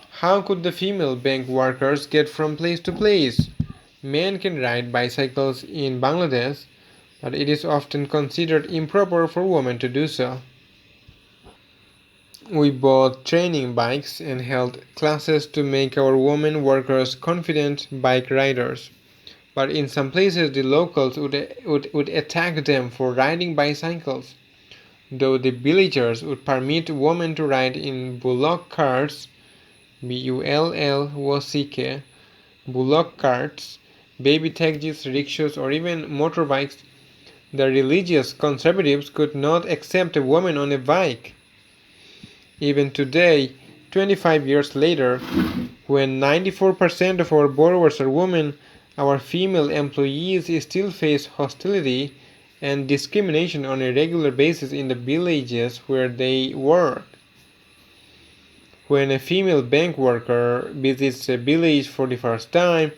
How could the female bank workers get from place to place? Men can ride bicycles in Bangladesh, but it is often considered improper for women to do so. We bought training bikes and held classes to make our women workers confident bike riders. But in some places, the locals would attack them for riding bicycles. Though the villagers would permit women to ride in bullock carts, BULLOCK, bullock carts, baby taxis, rickshaws, or even motorbikes, the religious conservatives could not accept a woman on a bike. Even today, 25 years later, when 94% of our borrowers are women, our female employees still face hostility and discrimination on a regular basis in the villages where they work. When a female bank worker visits a village for the first time,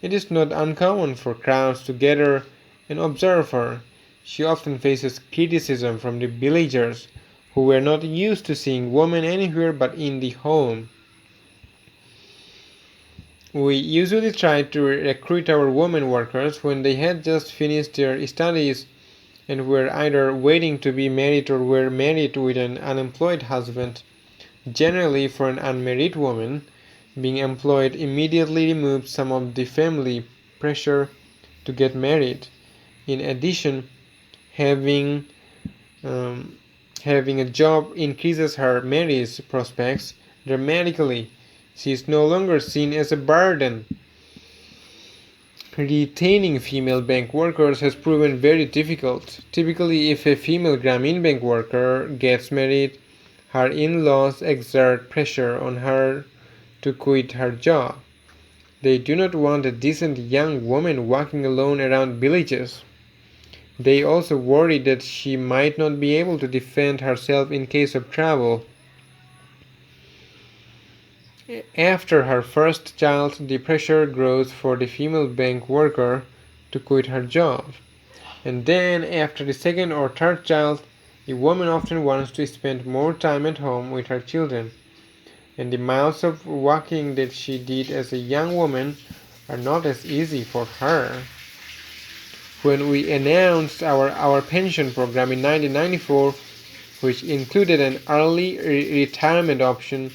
it is not uncommon for crowds to gather and observe her. She often faces criticism from the villagers who were not used to seeing women anywhere but in the home. We usually try to recruit our women workers when they had just finished their studies and were either waiting to be married or were married with an unemployed husband. Generally, for an unmarried woman, being employed immediately removes some of the family pressure to get married. In addition, having having a job increases her marriage prospects dramatically. She is no longer seen as a burden. Retaining female bank workers has proven very difficult. Typically, if a female Grameen Bank worker gets married, her in-laws exert pressure on her to quit her job. They do not want a decent young woman walking alone around villages. They also worry that she might not be able to defend herself in case of trouble. After her first child, the pressure grows for the female bank worker to quit her job. And then, after the second or third child, the woman often wants to spend more time at home with her children. And the miles of walking that she did as a young woman are not as easy for her. When we announced our pension program in 1994, which included an early retirement option,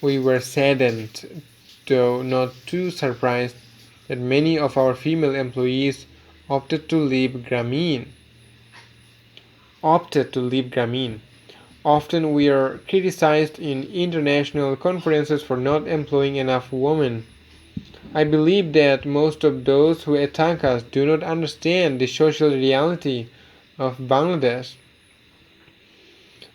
we were saddened, though not too surprised, that many of our female employees opted to leave Grameen. Often we are criticized in international conferences for not employing enough women. I believe that most of those who attack us do not understand the social reality of Bangladesh.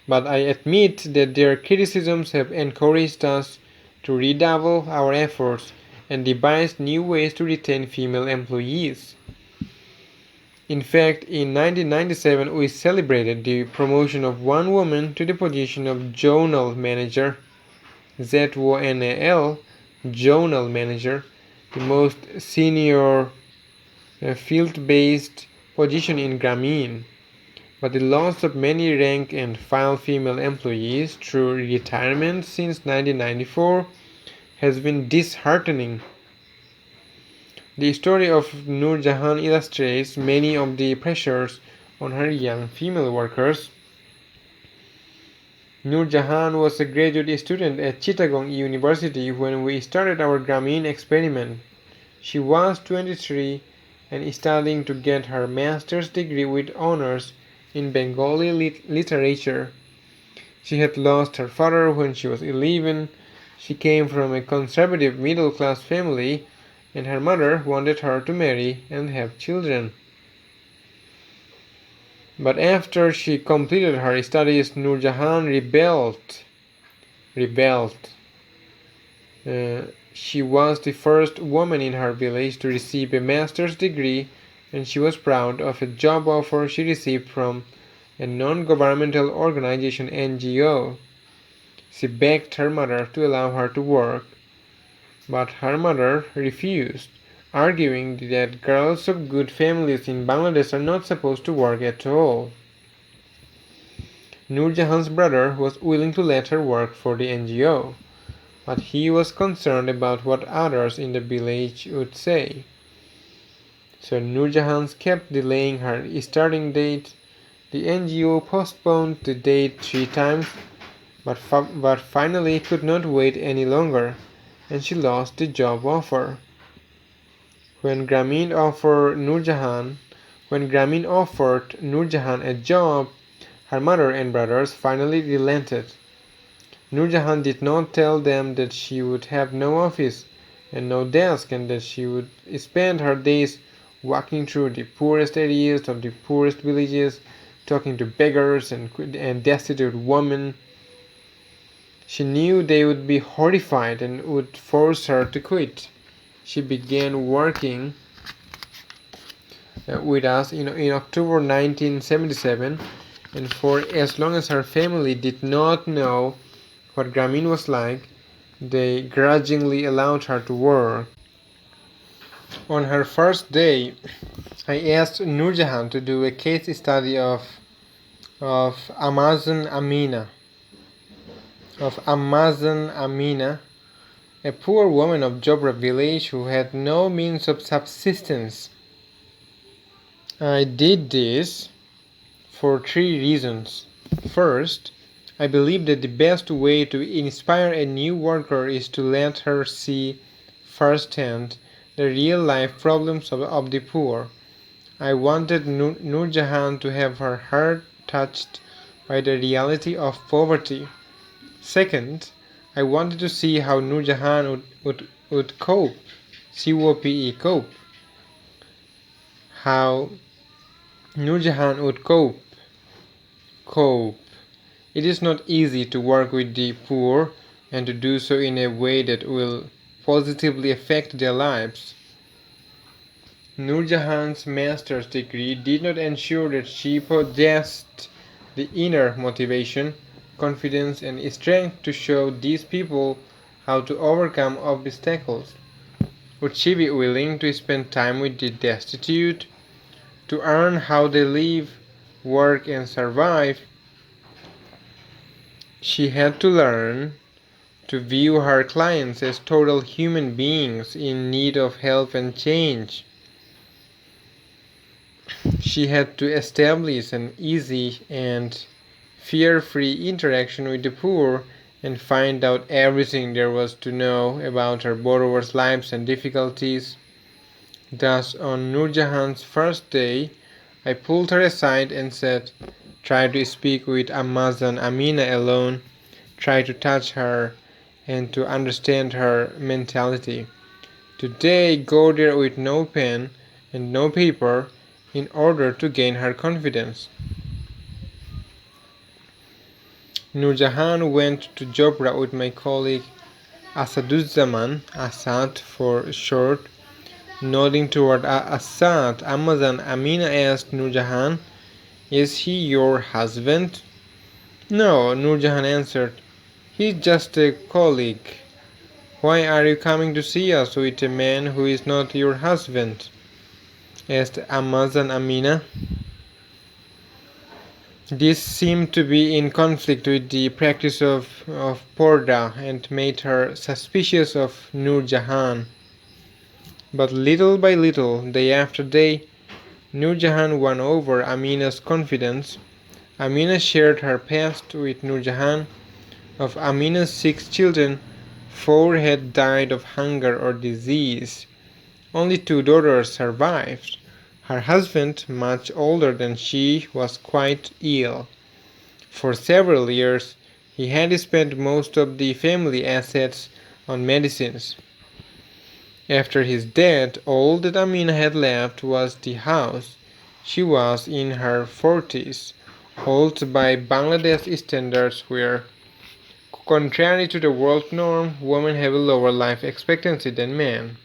But I admit that their criticisms have encouraged us to redouble our efforts and devise new ways to retain female employees. In fact, in 1997 we celebrated the promotion of one woman to the position of Zonal Manager, ZONAL, Zonal Manager, the most senior field-based position in Grameen. But the loss of many rank and file female employees through retirement since 1994 has been disheartening. The story of Nur Jahan illustrates many of the pressures on her young female workers. Nur Jahan was a graduate student at Chittagong University when we started our Grameen experiment. She was 23 and studying to get her master's degree with honors in Bengali literature. She had lost her father when she was 11. She came from a conservative middle-class family, and her mother wanted her to marry and have children. But after she completed her studies, Nur Jahan rebelled. She was the first woman in her village to receive a master's degree, and she was proud of a job offer she received from a non-governmental organization NGO. She begged her mother to allow her to work, but her mother refused, arguing that girls of good families in Bangladesh are not supposed to work at all. Nur Jahan's brother was willing to let her work for the NGO, but he was concerned about what others in the village would say. So Nur Jahan kept delaying her starting date. The NGO postponed the date 3 times, but finally could not wait any longer, and she lost the job offer. When Grameen offered Nur Jahan a job, her mother and brothers finally relented. Nur Jahan did not tell them that she would have no office and no desk, and that she would spend her days walking through the poorest areas of the poorest villages, talking to beggars and destitute women. She knew they would be horrified and would force her to quit. She began working with us in October 1977, and for as long as her family did not know what Grameen was like, they grudgingly allowed her to work. On her first day, I asked Nurjahan to do a case study of Amazon Amina, a poor woman of Jobra village who had no means of subsistence. I did this for three reasons. First, I believe that the best way to inspire a new worker is to let her see firsthand the real life problems of the poor. I wanted Nurjahan to have her heart touched by the reality of poverty. Second, I wanted to see how Nurjahan would cope, COPE, cope, how Nurjahan would cope. It is not easy to work with the poor and to do so in a way that will positively affect their lives. Nurjahan's master's degree did not ensure that she possessed the inner motivation, confidence, and strength to show these people how to overcome obstacles. Would she be willing to spend time with the destitute, to learn how they live, work, and survive? She had to learn to view her clients as total human beings in need of help and change. She had to establish an easy and fear-free interaction with the poor and find out everything there was to know about her borrowers' lives and difficulties. Thus, on Nurjahan's first day, I pulled her aside and said, "Try to speak with Amazon Amina alone. Try to touch her and to understand her mentality. Today, go there with no pen and no paper in order to gain her confidence." Nurjahan went to Jobra with my colleague Asaduzzaman, Asad for short. Nodding toward Asad, Amazon Amina asked Nurjahan, "Is he your husband?" "No," Nurjahan answered. "He's just a colleague." "Why are you coming to see us with a man who is not your husband?" asked Amazon Amina. This seemed to be in conflict with the practice of Porda and made her suspicious of Nurjahan. But little by little, day after day, Nurjahan won over Amina's confidence. Amina shared her past with Nurjahan. Of Amina's 6 children, 4 had died of hunger or disease. Only 2 daughters survived. Her husband, much older than she, was quite ill. For several years, he had spent most of the family assets on medicines. After his death, all that Amina had left was the house. She was in her 40s, old by Bangladesh standards where, contrary to the world norm, women have a lower life expectancy than men.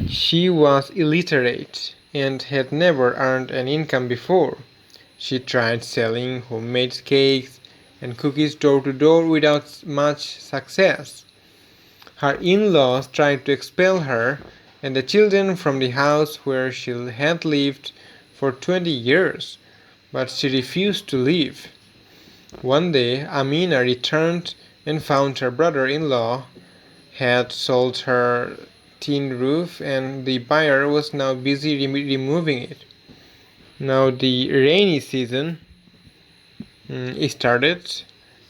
She was illiterate and had never earned an income before. She tried selling homemade cakes and cookies door to door without much success. Her in-laws tried to expel her and the children from the house where she had lived for 20 years, but she refused to leave. One day, Amina returned and found her brother-in-law had sold her tin roof and the buyer was now busy removing it. Now the rainy season started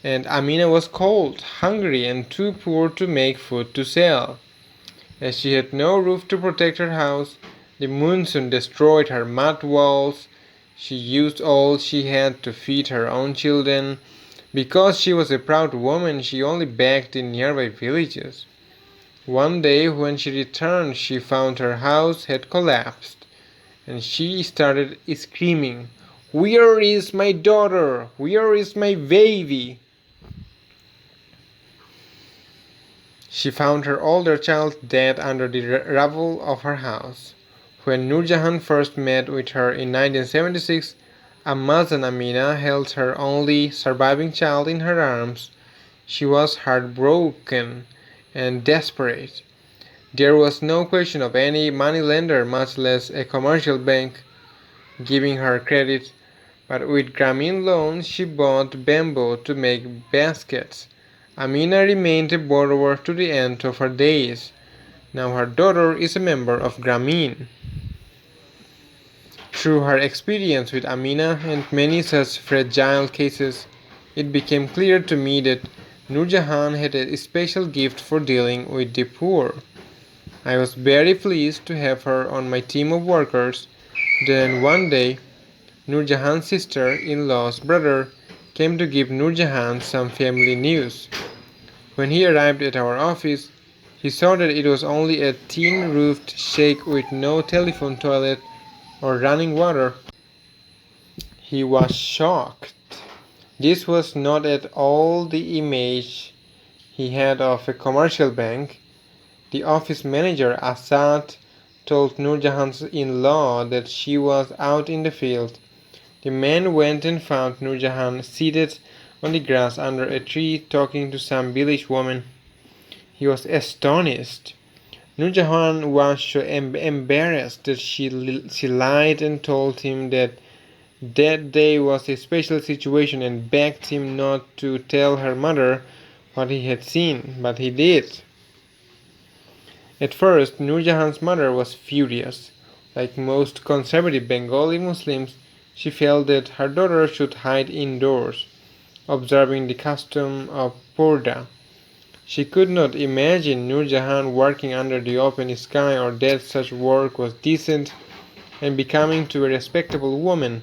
and Amina was cold, hungry and too poor to make food to sell. As she had no roof to protect her house, the monsoon destroyed her mud walls. She used all she had to feed her own children. Because she was a proud woman, she only begged in nearby villages. One day when she returned, she found her house had collapsed, and she started screaming, "Where is my daughter? Where is my baby?" She found her older child dead under the rubble of her house. When Nurjahan first met with her in 1976, Amazon Amina held her only surviving child in her arms. She was heartbroken and desperate. There was no question of any moneylender, much less a commercial bank, giving her credit, but with Grameen loans she bought bamboo to make baskets. Amina remained a borrower to the end of her days. Now her daughter is a member of Grameen. Through her experience with Amina and many such fragile cases, it became clear to me that Nurjahan had a special gift for dealing with the poor. I was very pleased to have her on my team of workers. Then one day, Nurjahan's sister-in-law's brother came to give Nurjahan some family news. When he arrived at our office, he saw that it was only a tin-roofed shack with no telephone, toilet, or running water. He was shocked. This was not at all the image he had of a commercial bank. The office manager, Assad, told Nurjahan's in-law that she was out in the field. The man went and found Nurjahan seated on the grass under a tree talking to some village woman. He was astonished. Nurjahan was so embarrassed that she lied and told him that that day was a special situation and begged him not to tell her mother what he had seen, but he did. At first, Nurjahan's mother was furious. Like most conservative Bengali Muslims, she felt that her daughter should hide indoors, observing the custom of Porda. She could not imagine Nurjahan working under the open sky or that such work was decent and becoming to a respectable woman.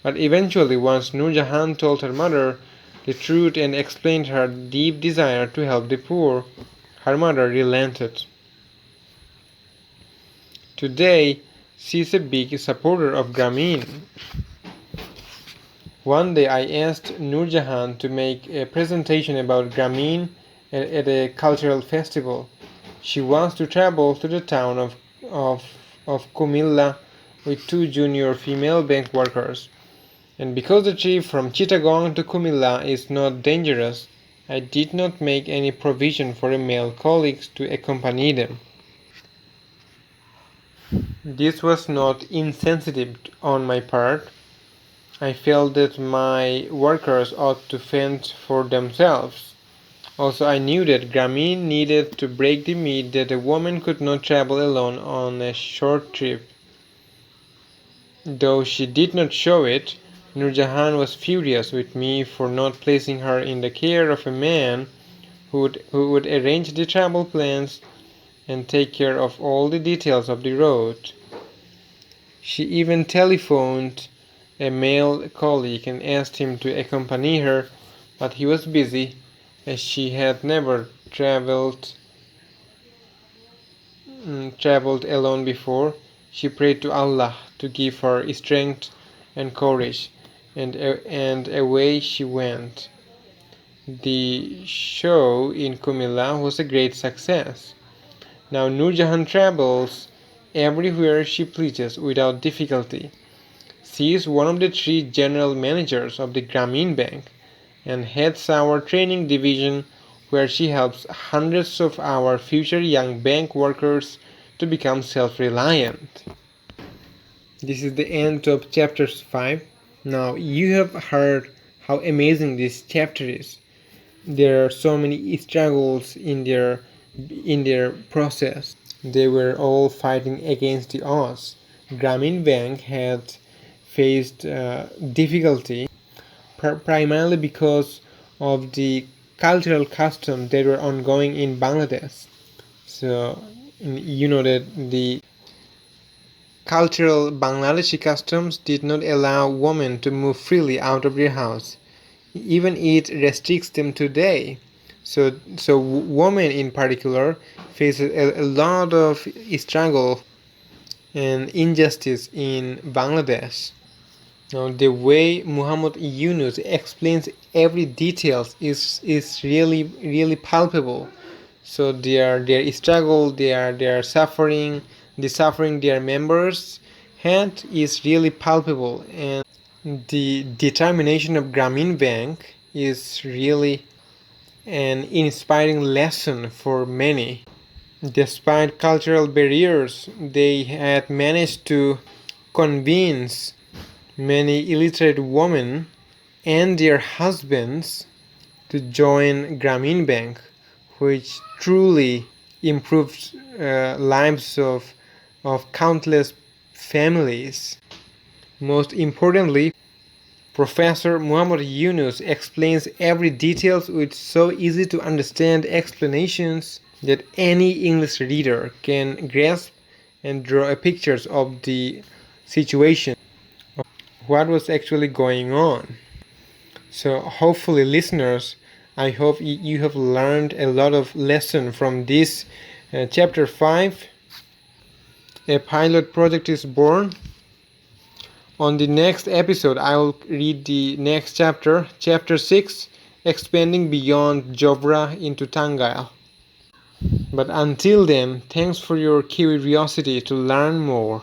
But eventually, once Nurjahan told her mother the truth and explained her deep desire to help the poor, her mother relented. Today, she is a big supporter of Grameen. One day I asked Nurjahan to make a presentation about Grameen at a cultural festival. She wants to travel to the town of Kumilla with two junior female bank workers. And because the trip from Chittagong to Kumilla is not dangerous, I did not make any provision for a male colleague to accompany them. This was not insensitive on my part. I felt that my workers ought to fend for themselves. Also, I knew that Grameen needed to break the myth that a woman could not travel alone on a short trip. Though she did not show it, Nurjahan was furious with me for not placing her in the care of a man who would arrange the travel plans and take care of all the details of the road. She even telephoned a male colleague and asked him to accompany her, but he was busy as she had never traveled alone before. She prayed to Allah to give her strength and courage, and away she went. The show in Kumilla was a great success. Now Nurjahan travels everywhere she pleases without difficulty. She is one of the three general managers of the Grameen Bank and heads our training division, where she helps hundreds of our future young bank workers to become self-reliant. This is the end of chapter 5. Now you have heard how amazing this chapter is. There are so many struggles in their process. They were all fighting against the odds. Grameen Bank had faced difficulty primarily because of the cultural customs that were ongoing in Bangladesh. So you know that the cultural Bangladeshi customs did not allow women to move freely out of their house. Even it restricts them today. So women in particular face a lot of struggle and injustice in Bangladesh. Now, the way Muhammad Yunus explains every details is really palpable. So their struggle, their suffering, the suffering their members had is really palpable, and the determination of Grameen Bank is really an inspiring lesson for many. Despite cultural barriers, they had managed to convince many illiterate women and their husbands to join Grameen Bank, which truly improved lives of countless families. Most importantly, Professor Muhammad Yunus explains every details with so easy to understand explanations that any English reader can grasp and draw pictures of the situation, what was actually going on. So hopefully listeners, I hope you have learned a lot of lesson from this chapter 5. A pilot project is born. On the next episode, I will read the next chapter, chapter 6, expanding beyond Jobra into Tangail. But until then, thanks for your curiosity to learn more.